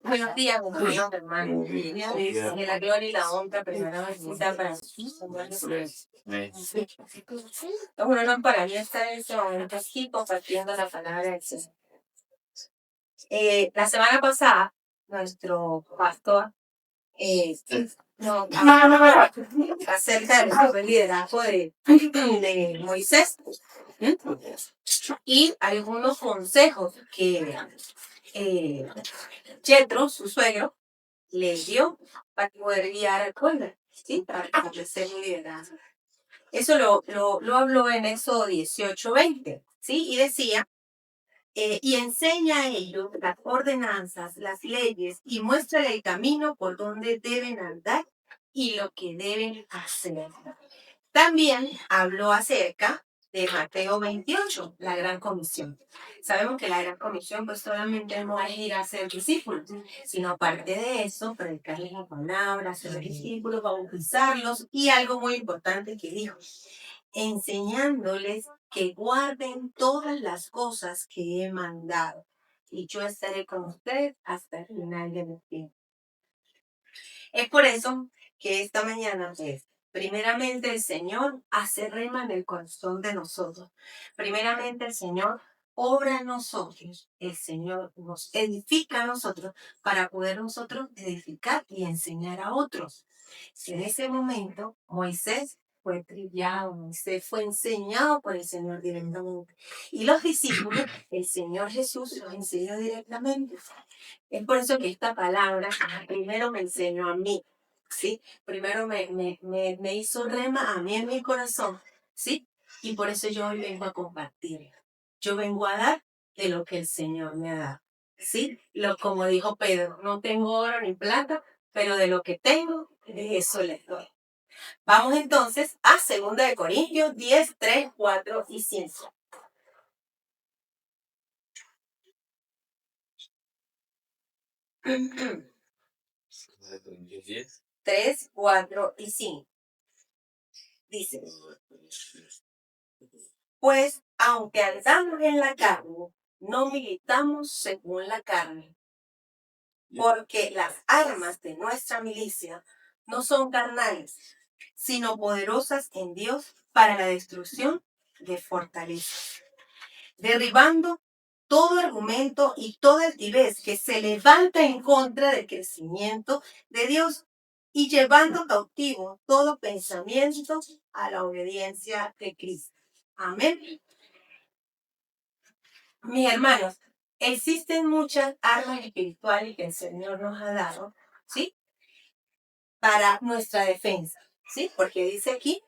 Buenos días, compañeros hermanos. Que la gloria y la honra primeramente sea para nosotros. Es un honor para mí estar en este momento aquí compartiendo la palabra del Señor. La semana pasada, nuestro pastor nos hablaba acerca del liderazgo de Moisés y algunos consejos que Jethro, su suegro, le dio para poder guiar al pueblo, ¿sí? Para establecer un liderazgo. Eso lo habló en Éxodo 18:20, ¿sí? Y decía, y enseña a ellos las ordenanzas, las leyes, y muestra el camino por donde deben andar y lo que deben hacer. También habló acerca de Mateo 28, la gran comisión. Sabemos que la gran comisión pues solamente no es ir a ser discípulos, sino aparte de eso, predicarles la palabra, hacer discípulos, bautizarlos y algo muy importante que dijo, enseñándoles que guarden todas las cosas que he mandado. Y yo estaré con ustedes hasta el final de los tiempos. Es por eso que esta mañana, pues, primeramente el Señor hace rema en el corazón de nosotros. Primeramente el Señor obra en nosotros. El Señor nos edifica a nosotros para poder nosotros edificar y enseñar a otros. Si en ese momento Moisés fue trillado, Moisés fue enseñado por el Señor directamente. Y los discípulos, el Señor Jesús los enseñó directamente. Es por eso que esta palabra primero me enseñó a mí, ¿sí? Primero me hizo rema a mí en mi corazón, ¿sí? Y por eso yo hoy vengo a compartir. Yo vengo a dar de lo que el Señor me ha dado, ¿sí? Como dijo Pedro, no tengo oro ni plata, pero de lo que tengo, de eso les doy. Vamos entonces a 2 Corintios 10, 3, 4 y 5. 3, 4 y 5. Dice, pues aunque andamos en la carne, no militamos según la carne, porque las armas de nuestra milicia no son carnales, sino poderosas en Dios para la destrucción de fortalezas, derribando todo argumento y toda altivez que se levanta en contra del crecimiento de Dios y llevando cautivo todo pensamiento a la obediencia de Cristo. Amén. Mis hermanos, existen muchas armas espirituales que el Señor nos ha dado, ¿sí? Para nuestra defensa, ¿sí? Porque dice aquí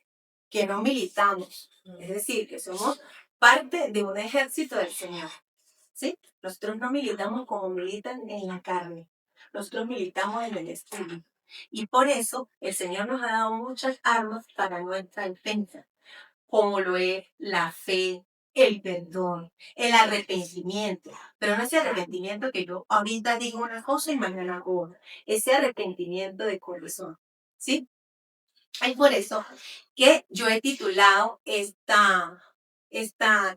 que no militamos, es decir, que somos parte de un ejército del Señor, ¿sí? Nosotros no militamos como militan en la carne, nosotros militamos en el espíritu. Y por eso el Señor nos ha dado muchas armas para nuestra defensa, como lo es la fe, el perdón, el arrepentimiento. Pero no ese arrepentimiento que yo ahorita digo una cosa y mañana hago otra. Ese arrepentimiento de corazón, ¿sí? Es por eso que yo he titulado esta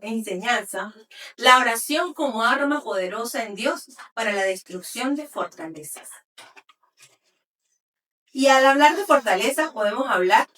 enseñanza, la oración como arma poderosa en Dios para la destrucción de fortalezas. Y al hablar de fortalezas podemos hablar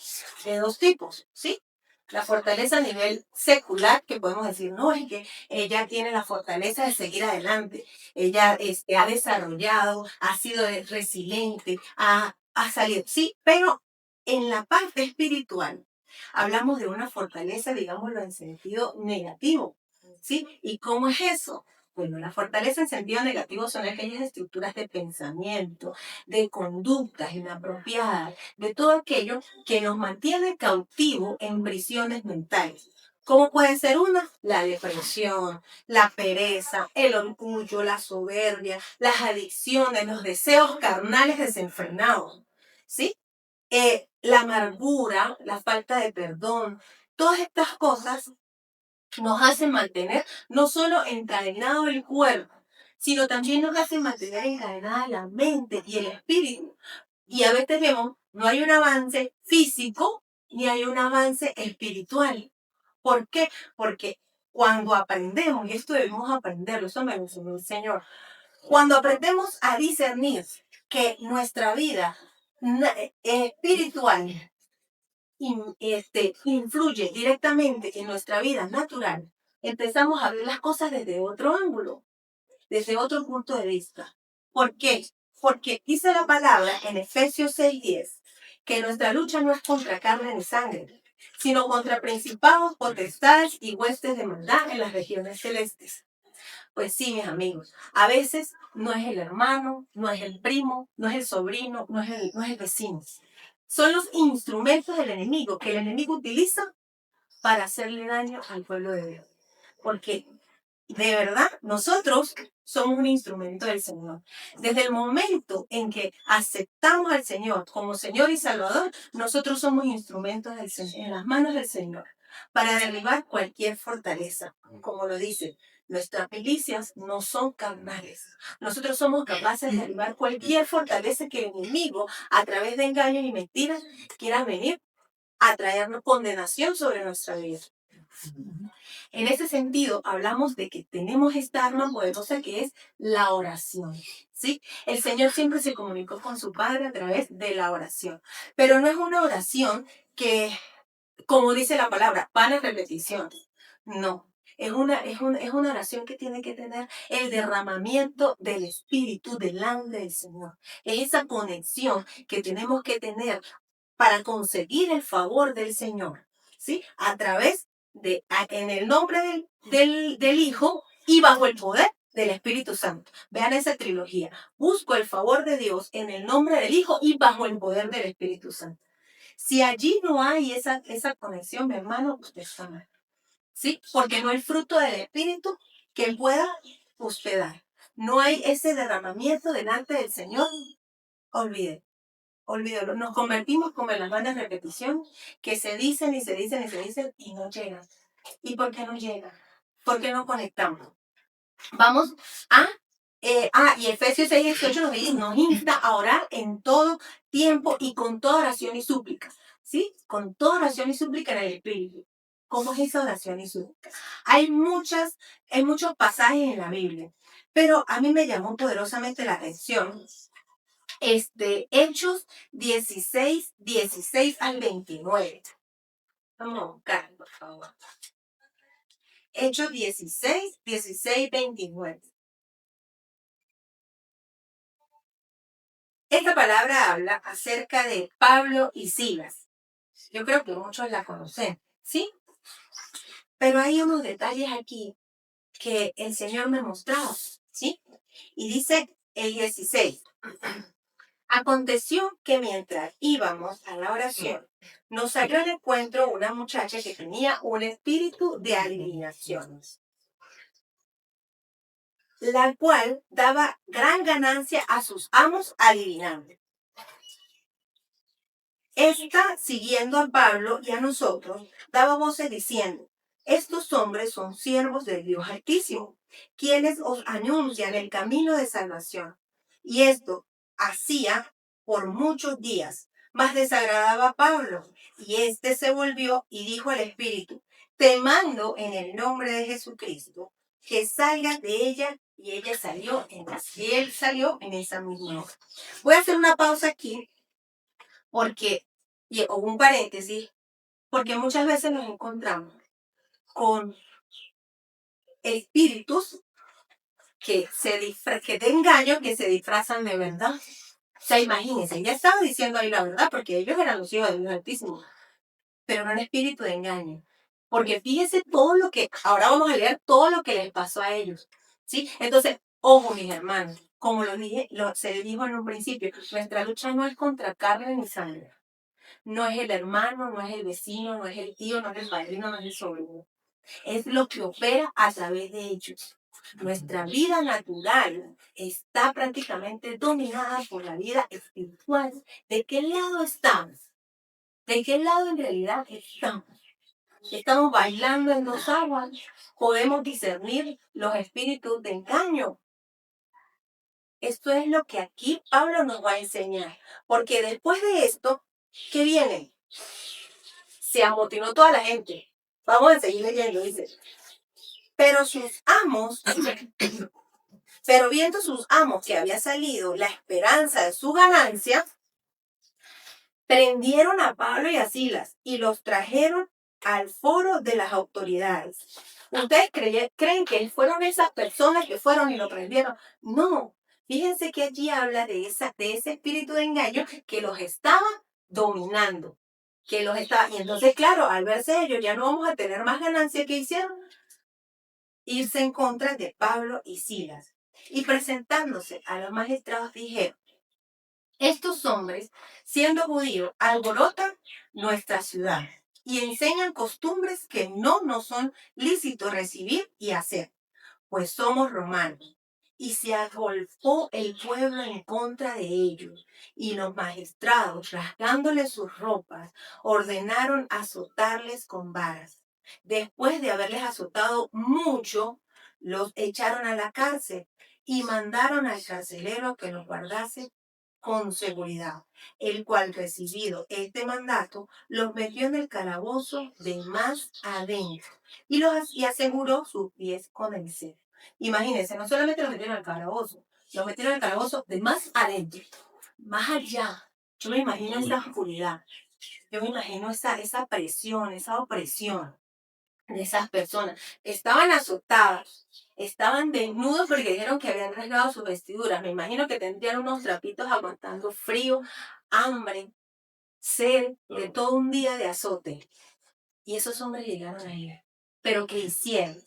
de dos tipos, ¿sí? La fortaleza a nivel secular, que podemos decir, no, es que ella tiene la fortaleza de seguir adelante. Ella ha desarrollado, ha sido resiliente, ha salido. Sí, pero en la parte espiritual hablamos de una fortaleza, digámoslo, en sentido negativo. ¿Sí? ¿Y cómo es eso? Bueno, la fortaleza en sentido negativo son aquellas estructuras de pensamiento, de conductas inapropiadas, de todo aquello que nos mantiene cautivos en prisiones mentales. ¿Cómo puede ser una? La depresión, la pereza, el orgullo, la soberbia, las adicciones, los deseos carnales desenfrenados, ¿sí? La amargura, la falta de perdón, todas estas cosas nos hacen mantener no solo encadenado el cuerpo, sino también nos hacen mantener encadenada la mente y el espíritu. Y a veces vemos, no hay un avance físico ni hay un avance espiritual. ¿Por qué? Porque cuando aprendemos, y esto debemos aprenderlo, eso me lo enseñó el Señor, Cuando aprendemos a discernir que nuestra vida espiritual influye directamente en nuestra vida natural, empezamos a ver las cosas desde otro ángulo, desde otro punto de vista. ¿Por qué? Porque dice la palabra en Efesios 6:10 que nuestra lucha no es contra carne ni sangre, sino contra principados, potestades y huestes de maldad en las regiones celestes. Pues sí, mis amigos, a veces no es el hermano, no es el primo, no es el sobrino, no es el vecino. Son los instrumentos del enemigo que el enemigo utiliza para hacerle daño al pueblo de Dios. Porque de verdad, nosotros somos un instrumento del Señor. Desde el momento en que aceptamos al Señor como Señor y Salvador, nosotros somos instrumentos del Señor, en las manos del Señor, para derribar cualquier fortaleza. Como lo dice, nuestras milicias no son carnales. Nosotros somos capaces de derribar cualquier fortaleza que el enemigo, a través de engaños y mentiras, quiera venir a traernos condenación sobre nuestra vida. En ese sentido, hablamos de que tenemos esta arma poderosa que es la oración, ¿sí? El Señor siempre se comunicó con su Padre a través de la oración, pero no es una oración que, como dice la palabra, vana repetición. No. Es una oración que tiene que tener el derramamiento del Espíritu delante del Señor. Es esa conexión que tenemos que tener para conseguir el favor del Señor, ¿sí? A través en el nombre del Hijo y bajo el poder del Espíritu Santo. Vean esa trilogía. Busco el favor de Dios en el nombre del Hijo y bajo el poder del Espíritu Santo. Si allí no hay esa conexión, mi hermano, usted está mal, ¿sí? Porque no hay fruto del Espíritu que pueda hospedar. No hay ese derramamiento delante del Señor. Olvídalo, nos convertimos como en las bandas de repetición que se dicen y se dicen y se dicen y no llegan. ¿Y por qué no llegan? ¿Por qué no conectamos? Vamos y Efesios 6:18 nos insta a orar en todo tiempo y con toda oración y súplica, ¿sí? Con toda oración y súplica en el Espíritu. ¿Cómo es esa oración y súplica? Hay muchos pasajes en la Biblia, pero a mí me llamó poderosamente la atención Hechos 16 al 29. Vamos a buscar, por favor. Hechos 16, 29. Esta palabra habla acerca de Pablo y Silas. Yo creo que muchos la conocen, ¿sí? Pero hay unos detalles aquí que el Señor me mostraba, ¿sí? Y dice el 16. Aconteció que mientras íbamos a la oración, nos salió al encuentro una muchacha que tenía un espíritu de adivinaciones, la cual daba gran ganancia a sus amos adivinando. Esta, siguiendo a Pablo y a nosotros, daba voces diciendo: estos hombres son siervos del Dios Altísimo, quienes os anuncian el camino de salvación. Y esto hacía por muchos días, mas desagradaba a Pablo. Y éste se volvió y dijo al Espíritu: te mando en el nombre de Jesucristo que salgas de ella. Y él salió en esa misma hora. Voy a hacer una pausa aquí porque, o un paréntesis, porque muchas veces nos encontramos con espíritus que de engaño que se disfrazan de verdad. O sea, imagínense, ya estaba diciendo ahí la verdad, porque ellos eran los hijos del Dios Altísimo, pero no era espíritu de engaño. Porque fíjese ahora vamos a leer todo lo que les pasó a ellos, ¿sí? Entonces, ojo, mis hermanos, como se dijo en un principio, nuestra lucha no es contra carne ni sangre. No es el hermano, no es el vecino, no es el tío, no es el padrino, no es el sobrino. Es lo que opera a través de ellos. Nuestra vida natural está prácticamente dominada por la vida espiritual. ¿De qué lado estamos? ¿De qué lado en realidad estamos? Estamos bailando en dos aguas. Podemos discernir los espíritus de engaño. Esto es lo que aquí Pablo nos va a enseñar. Porque después de esto, ¿qué viene? Se amotinó toda la gente. Vamos a seguir leyendo, dice. Pero sus amos Pero viendo sus amos que había salido la esperanza de su ganancia, prendieron a Pablo y a Silas y los trajeron al foro de las autoridades. ¿Ustedes creen que fueron esas personas que fueron y lo prendieron? No. Fíjense que allí habla de ese espíritu de engaño que los estaba dominando. Que los estaba, y entonces, claro, al verse ellos, ya no vamos a tener más ganancia. Que hicieron irse en contra de Pablo y Silas. Y presentándose a los magistrados dijeron: estos hombres, siendo judíos, alborotan nuestra ciudad y enseñan costumbres que no nos son lícitos recibir y hacer, pues somos romanos. Y se agolpó el pueblo en contra de ellos, y los magistrados, rasgándoles sus ropas, ordenaron azotarles con varas. Después de haberles azotado mucho, los echaron a la cárcel y mandaron al carcelero que los guardase con seguridad, el cual, recibido este mandato, los metió en el calabozo de más adentro y aseguró sus pies con el celo. Imagínense, no solamente los metieron al calabozo, los metieron al calabozo de más adentro, más allá. Yo me imagino esa oscuridad, yo me imagino esa presión, esa opresión de esas personas. Estaban azotadas, estaban desnudos porque dijeron que habían rasgado sus vestiduras. Me imagino que tendrían unos trapitos aguantando frío, hambre, sed, de todo un día de azote. Y esos hombres llegaron ahí. ¿Pero qué hicieron?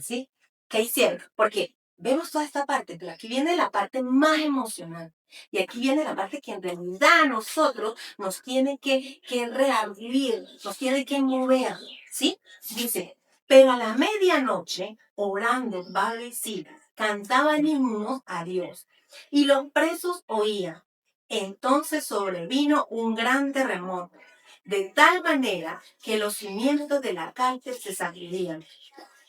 ¿Sí? ¿Qué hicieron? Porque vemos toda esta parte, pero aquí viene la parte más emocional. Y aquí viene la parte que en realidad a nosotros nos tiene que reabrir, nos tiene que mover. ¿Sí? Dice: pero a la medianoche, orando Pablo y Silas, cantaban himnos a Dios, y los presos oían. Entonces sobrevino un gran terremoto, de tal manera que los cimientos de la cárcel se sacudían.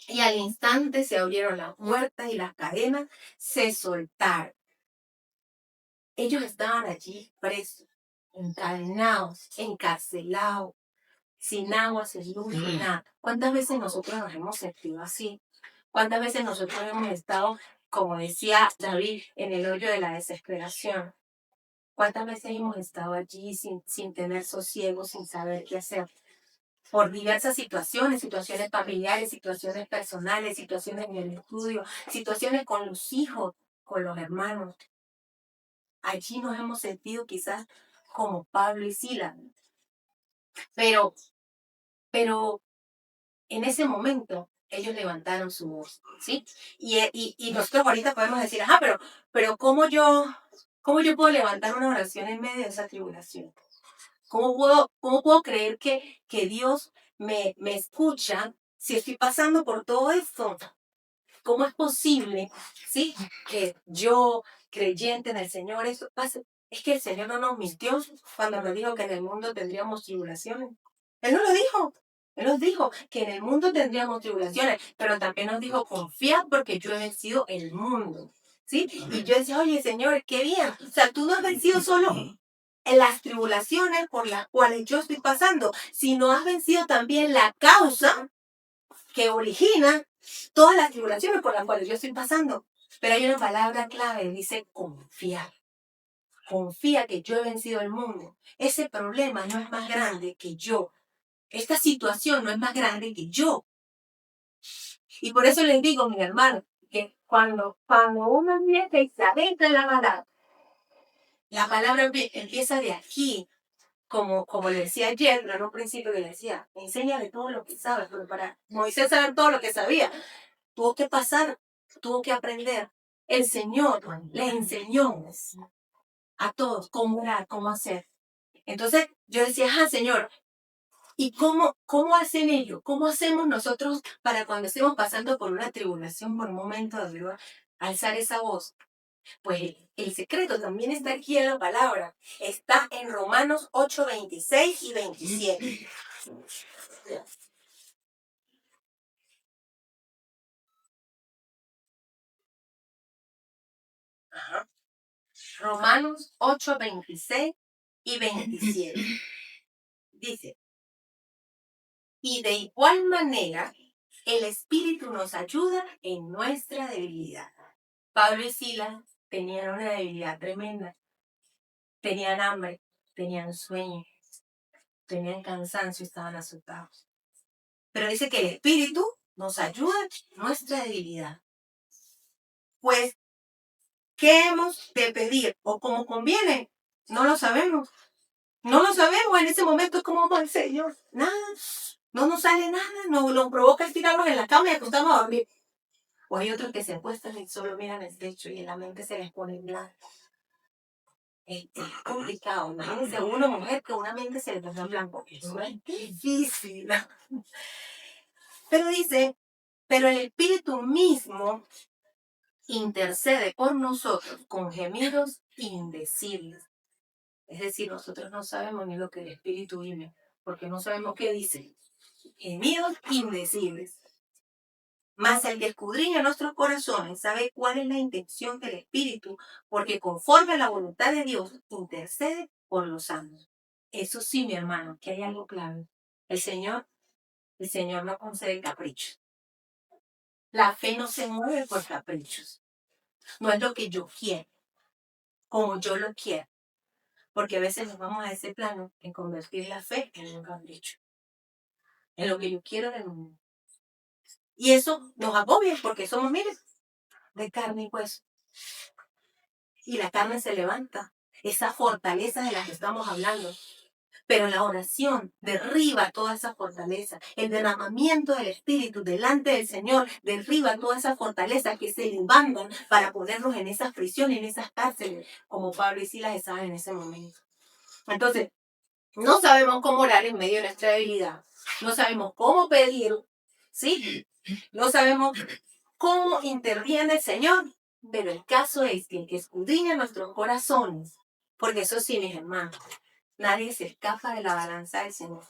Y al instante se abrieron las puertas y las cadenas se soltaron. Ellos estaban allí presos, encadenados, encarcelados, sin agua, sin luz, sin nada. ¿Cuántas veces nosotros nos hemos sentido así? ¿Cuántas veces nosotros hemos estado, como decía David, en el hoyo de la desesperación? ¿Cuántas veces hemos estado allí sin tener sosiego, sin saber qué hacer? Por diversas situaciones, situaciones familiares, situaciones personales, situaciones en el estudio, situaciones con los hijos, con los hermanos. Allí nos hemos sentido quizás como Pablo y Silas, pero, pero en ese momento ellos levantaron su voz, ¿sí? Y nosotros ahorita podemos decir: ajá, pero ¿cómo yo puedo levantar una oración en medio de esa tribulación? ¿Cómo puedo creer que Dios me escucha si estoy pasando por todo esto? ¿Cómo es posible, sí, que yo, creyente en el Señor, eso pase? Es que el Señor no nos mintió cuando nos dijo que en el mundo tendríamos tribulaciones. Él no lo dijo. Él nos dijo que en el mundo tendríamos tribulaciones, pero también nos dijo: confiad porque yo he vencido el mundo. ¿Sí? Y yo decía: oye, Señor, qué bien. O sea, tú no has vencido solo en las tribulaciones por las cuales yo estoy pasando, sino has vencido también la causa que origina todas las tribulaciones por las cuales yo estoy pasando. Pero hay una palabra clave, dice confiar. Confía que yo he vencido el mundo. Ese problema no es más grande que yo. Esta situación no es más grande que yo. Y por eso les digo, mi hermano, que cuando uno empieza y se adentra en la palabra empieza de aquí. Como le decía ayer, en un principio que le decía: enséñale todo lo que sabes, pero para Moisés saber todo lo que sabía, tuvo que pasar, tuvo que aprender. El Señor le enseñó a todos cómo orar, cómo hacer. Entonces yo decía: ah, Señor, ¿y cómo hacen ellos? ¿Cómo hacemos nosotros para cuando estemos pasando por una tribulación, por un momento de dolor, alzar esa voz? Pues el secreto también está aquí en la palabra. Está en Romanos 8, 26 y 27. Ajá. Romanos 8, 26 y 27. Dice: y de igual manera, el Espíritu nos ayuda en nuestra debilidad. Pablo y Silas tenían una debilidad tremenda. Tenían hambre, tenían sueño, tenían cansancio y estaban asustados. Pero dice que el Espíritu nos ayuda en nuestra debilidad. Pues, ¿qué hemos de pedir? O como conviene, no lo sabemos. No lo sabemos en ese momento, es como vamos al Señor. Nada, no nos sale nada, nos provoca estirarnos en la cama y acostarnos a dormir. O hay otros que se acuestan y solo miran el techo y en la mente se les pone en blanco. Es complicado. Imagínense una mujer que una mente se le ponga en blanco. Eso es difícil. Pero dice, pero el Espíritu mismo intercede por nosotros con gemidos indecibles. Es decir, nosotros no sabemos ni lo que el Espíritu vive, porque no sabemos qué dice. Gemidos indecibles. Mas el que escudriña nuestros corazones sabe cuál es la intención del Espíritu, porque conforme a la voluntad de Dios intercede por los santos. Eso sí, mi hermano, que hay algo clave. El Señor no concede caprichos. La fe no se mueve por caprichos. No es lo que yo quiero, como yo lo quiero. Porque a veces nos vamos a ese plano en convertir la fe en un capricho. En lo que yo quiero de mundo. Y eso nos agobia porque somos, miren, de carne y hueso. Y la carne se levanta. Esa fortaleza de la que estamos hablando. Pero la oración derriba toda esa fortaleza. El derramamiento del Espíritu delante del Señor derriba toda esa fortaleza que se levantan para ponernos en esas prisiones, en esas cárceles, como Pablo y Silas estaban en ese momento. Entonces, no sabemos cómo orar en medio de nuestra debilidad. No sabemos cómo pedir, ¿sí? No sabemos cómo interviene el Señor. Pero el caso es que el que escudriña nuestros corazones, porque eso sí, mis hermanos, nadie se escapa de la balanza del Señor.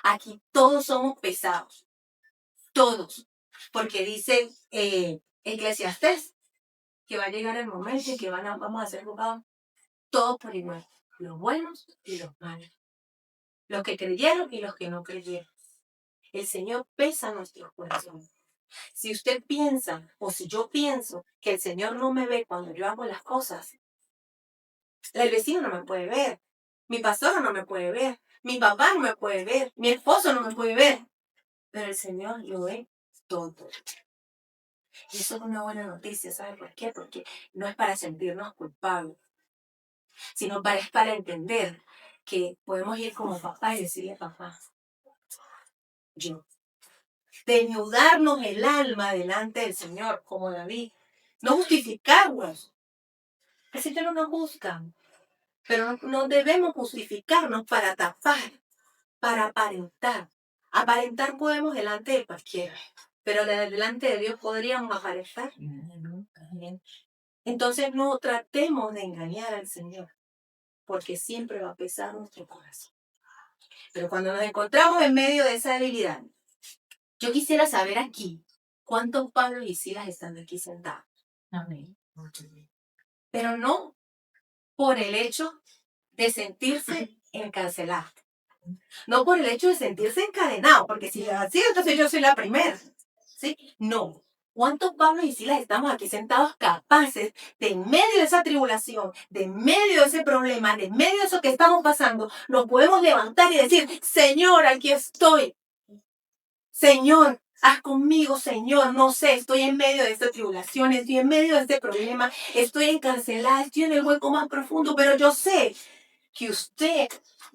Aquí todos somos pesados, todos, porque dice Eclesiastés que va a llegar el momento en que vamos a ser juzgados todos por igual, los buenos y los malos, los que creyeron y los que no creyeron. El Señor pesa nuestros corazones. Si usted piensa, o si yo pienso, que el Señor no me ve cuando yo hago las cosas, el vecino no me puede ver, mi pastora no me puede ver, mi papá no me puede ver, mi esposo no me puede ver, pero el Señor lo ve todo. Y eso es una buena noticia, ¿sabe por qué? Porque no es para sentirnos culpables, sino es para entender que podemos ir como papá y decirle, papá, yo, desnudarnos el alma delante del Señor, como David, no justificarnos. El Señor no nos juzga, pero no debemos justificarnos para tapar, para aparentar. Aparentar podemos delante de cualquiera, pero delante de Dios podríamos aparentar. Entonces no tratemos de engañar al Señor, porque siempre va a pesar nuestro corazón. Pero cuando nos encontramos en medio de esa debilidad, yo quisiera saber aquí, ¿cuántos Pablo y Silas están aquí sentados? Amén. Pero no por el hecho de sentirse encarcelados. No por el hecho de sentirse encadenados, porque si es así, entonces yo soy la primera. ¿Sí? No. ¿Cuántos Pablo y Silas estamos aquí sentados capaces de en medio de esa tribulación, de en medio de ese problema, de en medio de eso que estamos pasando, nos podemos levantar y decir, Señor, aquí estoy. Señor, haz conmigo, Señor, no sé, estoy en medio de esta tribulación, estoy en medio de este problema, estoy encarcelada, estoy en el hueco más profundo, pero yo sé que usted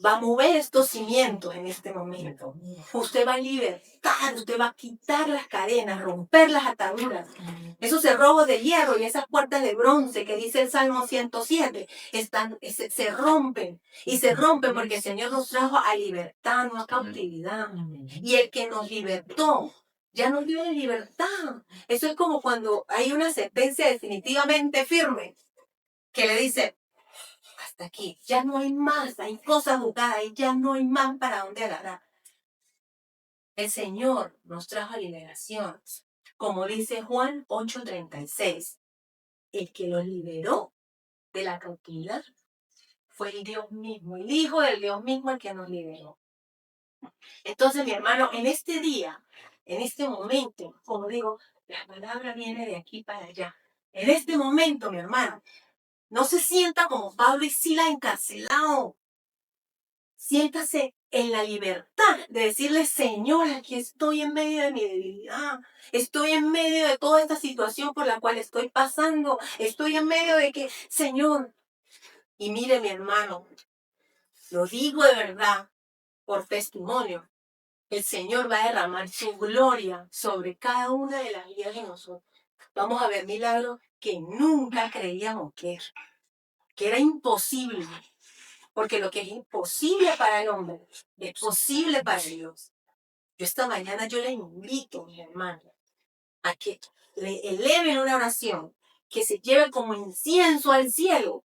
va a mover estos cimientos en este momento. Usted va a libertar, usted va a quitar las cadenas, romper las ataduras. Esos cerrojos de hierro y esas puertas de bronce que dice el Salmo 107 se rompen. Y se rompen porque el Señor nos trajo a libertad, no a cautividad. Y el que nos libertó ya nos dio la libertad. Eso es como cuando hay una sentencia definitivamente firme que le dice, hasta aquí, ya no hay más, hay cosas jugadas y ya no hay más para dónde agarrar. El Señor nos trajo liberación, como dice Juan 8:36, el que los liberó de la cautividad fue el Dios mismo, el Hijo del Dios mismo el que nos liberó. Entonces, mi hermano, en este día, en este momento, como digo, la palabra viene de aquí para allá. En este momento, mi hermano, no se sienta como Pablo y Silas encarcelado. Siéntase en la libertad de decirle, Señor, aquí estoy en medio de mi debilidad. Estoy en medio de toda esta situación por la cual estoy pasando. Estoy en medio de que, Señor, y mire mi hermano, lo digo de verdad, por testimonio, el Señor va a derramar su gloria sobre cada una de las vidas de nosotros. Vamos a ver milagros que nunca creíamos que era imposible. Porque lo que es imposible para el hombre es posible para Dios. Yo esta mañana yo le invito, mi hermano, a que le eleven una oración, que se lleve como incienso al cielo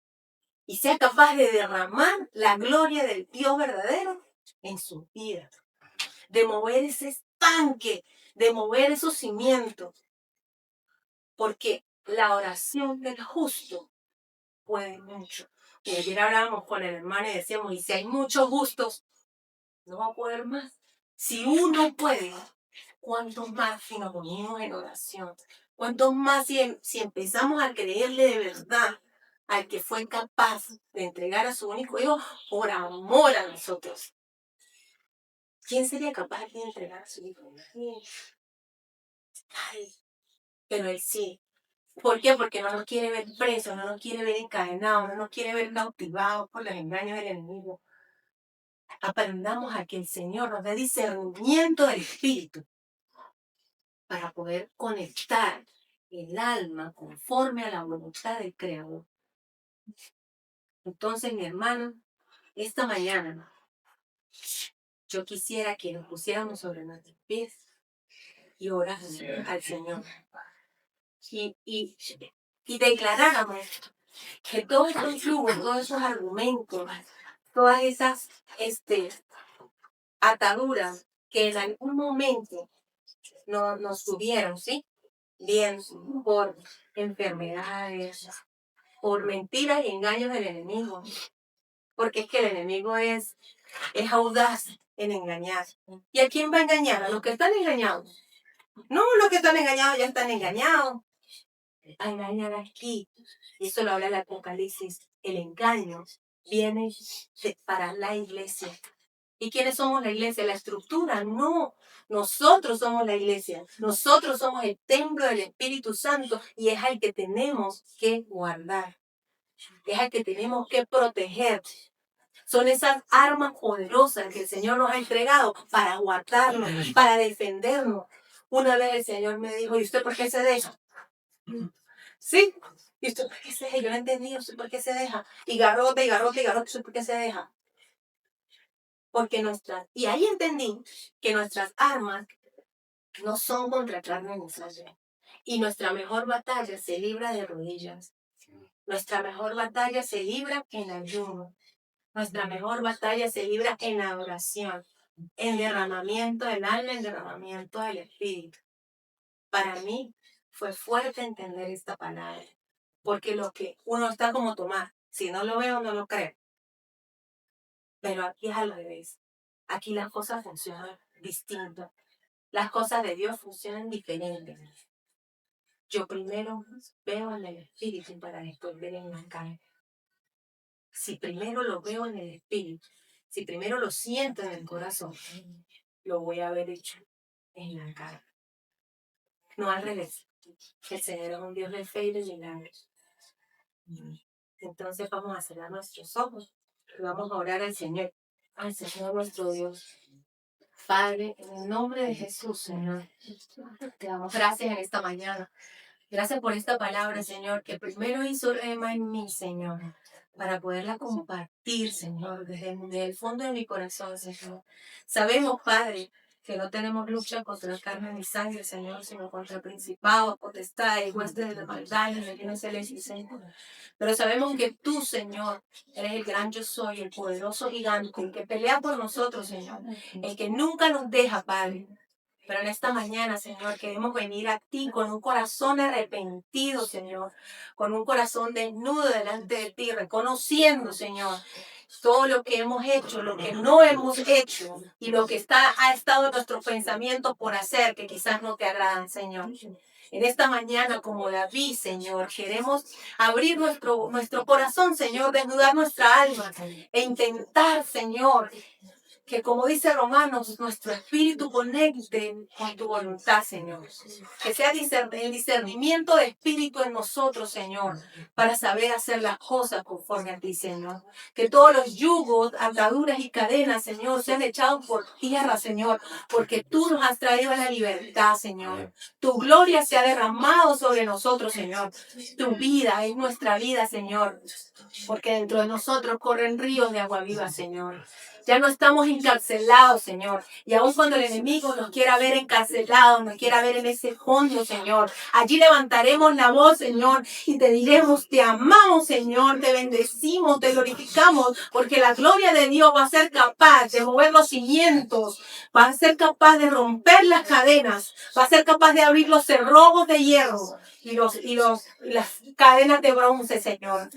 y sea capaz de derramar la gloria del Dios verdadero en su vida. De mover ese estanque, de mover esos cimientos. Porque la oración del justo puede mucho. Y ayer hablábamos con el hermano y decíamos, y si hay muchos justos, no va a poder más. Si uno puede, ¿cuántos más si nos unimos en oración? ¿Cuántos más si empezamos a creerle de verdad al que fue capaz de entregar a su único hijo por amor a nosotros? ¿Quién sería capaz de entregar a su hijo? Ay, pero él sí. ¿Por qué? Porque no nos quiere ver presos, no nos quiere ver encadenados, no nos quiere ver cautivados por los engaños del enemigo. Aprendamos a que el Señor nos dé discernimiento del Espíritu para poder conectar el alma conforme a la voluntad del Creador. Entonces, mi hermano, esta mañana yo quisiera que nos pusiéramos sobre nuestros pies y oráramos al Señor. Y declaráramos que todos esos yugos, todos esos argumentos, todas esas ataduras que en algún momento nos tuvieron, ¿sí? Bien, por enfermedades, por mentiras y engaños del enemigo. Porque es que el enemigo es audaz en engañar. ¿Y a quién va a engañar? A los que están engañados. No, los que están engañados ya están engañados. A engañar aquí. Y eso lo habla el Apocalipsis. El engaño viene para la iglesia. ¿Y quiénes somos la iglesia? La estructura, no. Nosotros somos la iglesia. Nosotros somos el templo del Espíritu Santo y es al que tenemos que guardar. Es al que tenemos que proteger. Son esas armas poderosas que el Señor nos ha entregado para guardarnos, para defendernos. Una vez el Señor me dijo, ¿y usted por qué se deja? ¿Sí? ¿Y usted por qué se deja? Yo no entendí, ¿usted por qué se deja? Y garrote, y garrote, y garrote, ¿usted por qué se deja? Porque y ahí entendí que nuestras armas no son contra carne ni sangre. Y nuestra mejor batalla se libra de rodillas. Nuestra mejor batalla se libra en ayuno. Nuestra mejor batalla se libra en adoración, en derramamiento del alma, en derramamiento del espíritu. Para mí fue fuerte entender esta palabra, porque lo que uno está como Tomás, si no lo veo, no lo creo. Pero aquí es al revés. Aquí las cosas funcionan distinto. Las cosas de Dios funcionan diferentes. Yo primero veo en el espíritu para después ver en la carne. Si primero lo veo en el espíritu, si primero lo siento en el corazón, lo voy a ver hecho en la carne. No al revés. El Señor es un Dios de fe y de milagros. Entonces vamos a cerrar nuestros ojos y vamos a orar al Señor nuestro Dios. Padre, en el nombre de Jesús, Señor, te damos gracias en esta mañana. Gracias por esta palabra, Señor, que primero hizo rema en mí, Señor, para poderla compartir, Señor, desde el fondo de mi corazón, Señor. Sabemos, Padre, que no tenemos lucha contra carne ni sangre, Señor, sino contra principados, potestades, huestes de la maldad en el reino celeste, Señor. Pero sabemos que tú, Señor, eres el gran yo soy, el poderoso gigante, el que pelea por nosotros, Señor, el que nunca nos deja, Padre. Pero en esta mañana, Señor, queremos venir a ti con un corazón arrepentido, Señor, con un corazón desnudo delante de ti, reconociendo, Señor, todo lo que hemos hecho, lo que no hemos hecho y lo que ha estado en nuestros pensamientos por hacer, que quizás no te agradan, Señor. En esta mañana, como David, Señor, queremos abrir nuestro corazón, Señor, desnudar nuestra alma e intentar, Señor, que como dice Romanos, nuestro espíritu conecte con tu voluntad, Señor. Que sea el discernimiento de espíritu en nosotros, Señor, para saber hacer las cosas conforme a ti, Señor. Que todos los yugos, ataduras y cadenas, Señor, sean echados por tierra, Señor, porque tú nos has traído a la libertad, Señor. Tu gloria se ha derramado sobre nosotros, Señor. Tu vida es nuestra vida, Señor, porque dentro de nosotros corren ríos de agua viva, Señor. Ya no estamos encarcelados, Señor. Y aun cuando el enemigo nos quiera ver encarcelados, nos quiera ver en ese fondo, Señor, allí levantaremos la voz, Señor, y te diremos, te amamos, Señor, te bendecimos, te glorificamos, porque la gloria de Dios va a ser capaz de mover los cimientos, va a ser capaz de romper las cadenas, va a ser capaz de abrir los cerrojos de hierro y las cadenas de bronce, Señor.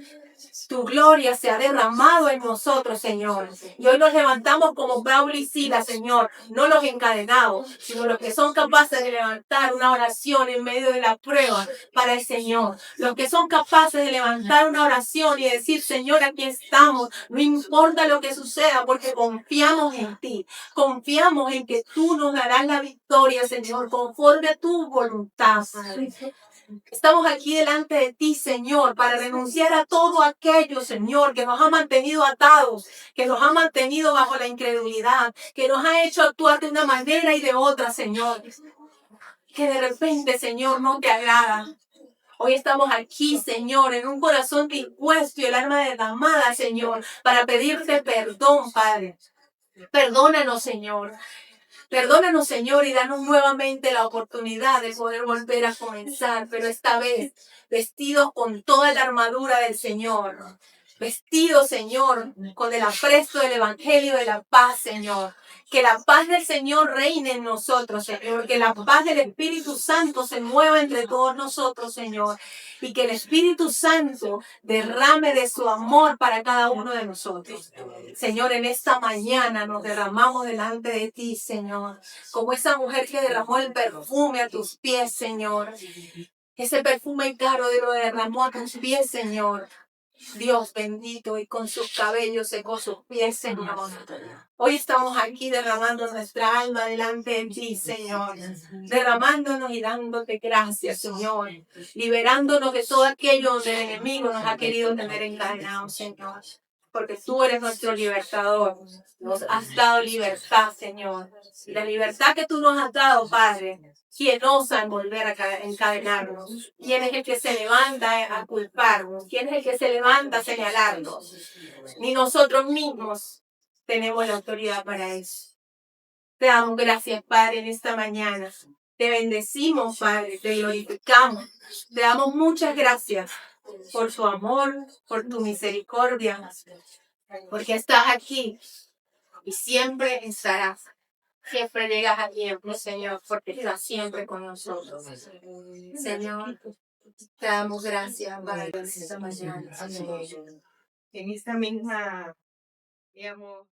Tu gloria se ha derramado en nosotros, Señor. Y hoy nos levantamos como Pablo y Silas, Señor. No los encadenados, sino los que son capaces de levantar una oración en medio de la prueba para el Señor. Los que son capaces de levantar una oración y decir, Señor, aquí estamos. No importa lo que suceda, porque confiamos en ti. Confiamos en que tú nos darás la victoria, Señor, conforme a tu voluntad, Padre. Estamos aquí delante de ti, Señor, para renunciar a todo aquello, Señor, que nos ha mantenido atados, que nos ha mantenido bajo la incredulidad, que nos ha hecho actuar de una manera y de otra, Señor, que de repente, Señor, no te agrada. Hoy estamos aquí, Señor, en un corazón dispuesto y el alma derramada, Señor, para pedirte perdón, Padre. Perdónanos, Señor. Perdónanos, Señor, y danos nuevamente la oportunidad de poder volver a comenzar, pero esta vez vestidos con toda la armadura del Señor. Vestidos, Señor, con el apresto del Evangelio de la paz, Señor. Que la paz del Señor reine en nosotros, Señor. Que la paz del Espíritu Santo se mueva entre todos nosotros, Señor. Y que el Espíritu Santo derrame de su amor para cada uno de nosotros. Señor, en esta mañana nos derramamos delante de ti, Señor. Como esa mujer que derramó el perfume a tus pies, Señor. Ese perfume caro lo derramó a tus pies, Señor. Dios bendito, y con sus cabellos secó sus pies, Señor. Hoy estamos aquí derramando nuestra alma delante de ti, Señor. Derramándonos y dándote gracias, Señor. Liberándonos de todo aquello donde el enemigo nos ha querido tener encadenados, Señor. Porque tú eres nuestro libertador. Nos has dado libertad, Señor. Y la libertad que tú nos has dado, Padre, ¿quién osa en volver a encadenarnos? ¿Quién es el que se levanta a culparnos? ¿Quién es el que se levanta a señalarnos? Ni nosotros mismos tenemos la autoridad para eso. Te damos gracias, Padre, en esta mañana. Te bendecimos, Padre, te glorificamos. Te damos muchas gracias por tu amor, por tu misericordia, porque estás aquí y siempre estarás. Siempre llegas a tiempo, Señor, porque estás siempre con nosotros. Señor, te damos gracias, Padre, en esta mañana. En esta misma, digamos,